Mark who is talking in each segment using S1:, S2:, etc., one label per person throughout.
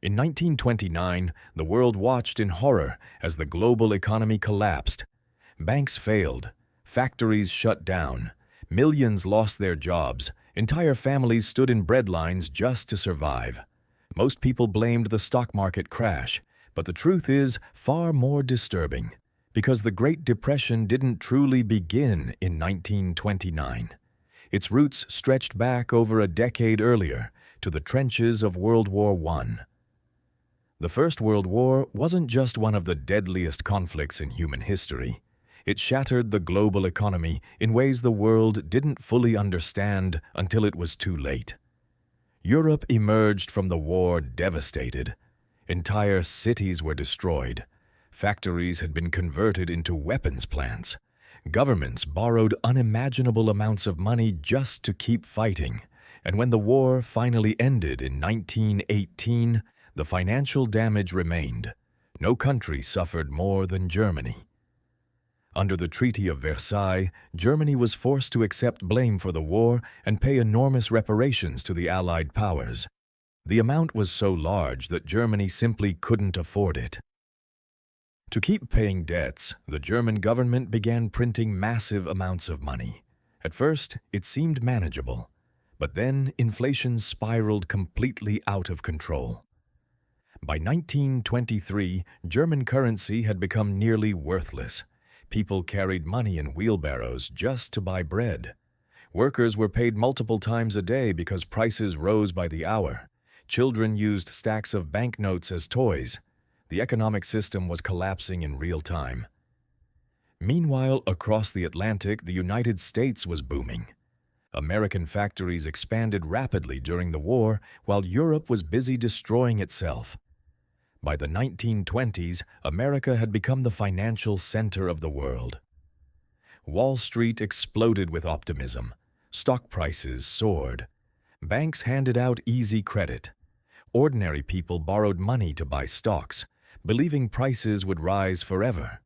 S1: In 1929, the world watched in horror as the global economy collapsed. Banks failed, factories shut down, millions lost their jobs, entire families stood in breadlines just to survive. Most people blamed the stock market crash, but the truth is far more disturbing, because the Great Depression didn't truly begin in 1929. Its roots stretched back over a decade earlier, to the trenches of World War I. The First World War wasn't just one of the deadliest conflicts in human history. It shattered the global economy in ways the world didn't fully understand until it was too late. Europe emerged from the war devastated. Entire cities were destroyed. Factories had been converted into weapons plants. Governments borrowed unimaginable amounts of money just to keep fighting. And when the war finally ended in 1918, the financial damage remained. No country suffered more than Germany. Under the Treaty of Versailles, Germany was forced to accept blame for the war and pay enormous reparations to the Allied powers. The amount was so large that Germany simply couldn't afford it. To keep paying debts, the German government began printing massive amounts of money. At first, it seemed manageable, but then inflation spiraled completely out of control. By 1923, German currency had become nearly worthless. People carried money in wheelbarrows just to buy bread. Workers were paid multiple times a day because prices rose by the hour. Children used stacks of banknotes as toys. The economic system was collapsing in real time. Meanwhile, across the Atlantic, the United States was booming. American factories expanded rapidly during the war, while Europe was busy destroying itself. By the 1920s, America had become the financial center of the world. Wall Street exploded with optimism. Stock prices soared. Banks handed out easy credit. Ordinary people borrowed money to buy stocks, believing prices would rise forever.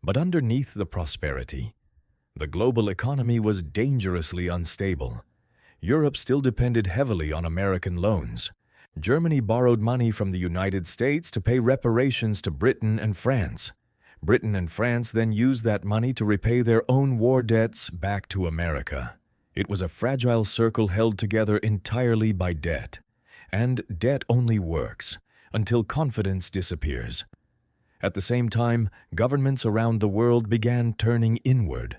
S1: But underneath the prosperity, the global economy was dangerously unstable. Europe still depended heavily on American loans. Germany borrowed money from the United States to pay reparations to Britain and France. Britain and France then used that money to repay their own war debts back to America. It was a fragile circle held together entirely by debt. And debt only works until confidence disappears. At the same time, governments around the world began turning inward.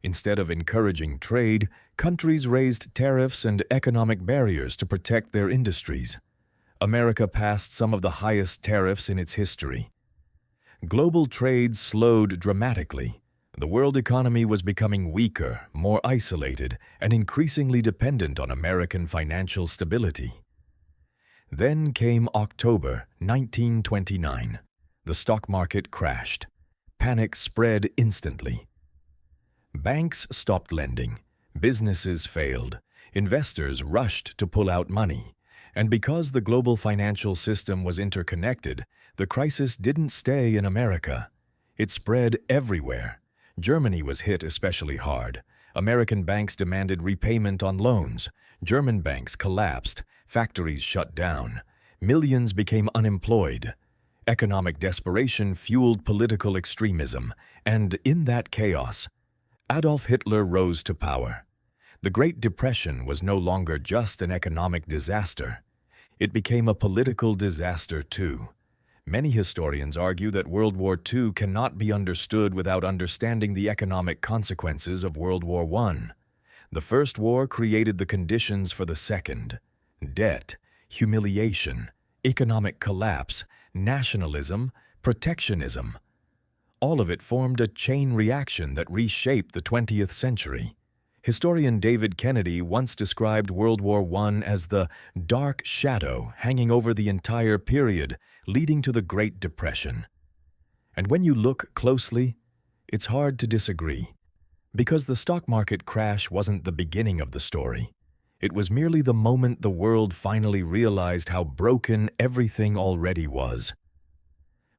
S1: Instead of encouraging trade, countries raised tariffs and economic barriers to protect their industries. America passed some of the highest tariffs in its history. Global trade slowed dramatically. The world economy was becoming weaker, more isolated, and increasingly dependent on American financial stability. Then came October 1929. The stock market crashed. Panic spread instantly. Banks stopped lending. Businesses failed. Investors rushed to pull out money. And because the global financial system was interconnected, the crisis didn't stay in America. It spread everywhere. Germany was hit especially hard. American banks demanded repayment on loans. German banks collapsed. Factories shut down. Millions became unemployed. Economic desperation fueled political extremism. And in that chaos, Adolf Hitler rose to power. The Great Depression was no longer just an economic disaster. It became a political disaster too. Many historians argue that World War II cannot be understood without understanding the economic consequences of World War I. The First War created the conditions for the Second. Debt, humiliation, economic collapse, nationalism, protectionism. All of it formed a chain reaction that reshaped the 20th century. Historian David Kennedy once described World War I as the dark shadow hanging over the entire period, leading to the Great Depression. And when you look closely, it's hard to disagree. Because the stock market crash wasn't the beginning of the story. It was merely the moment the world finally realized how broken everything already was.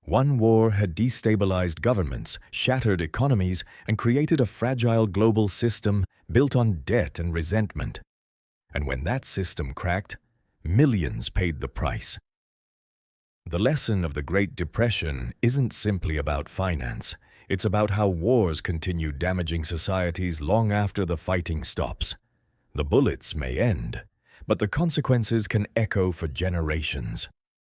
S1: One war had destabilized governments, shattered economies, and created a fragile global system built on debt and resentment. And when that system cracked, millions paid the price. The lesson of the Great Depression isn't simply about finance. It's about how wars continue damaging societies long after the fighting stops. The bullets may end, but the consequences can echo for generations.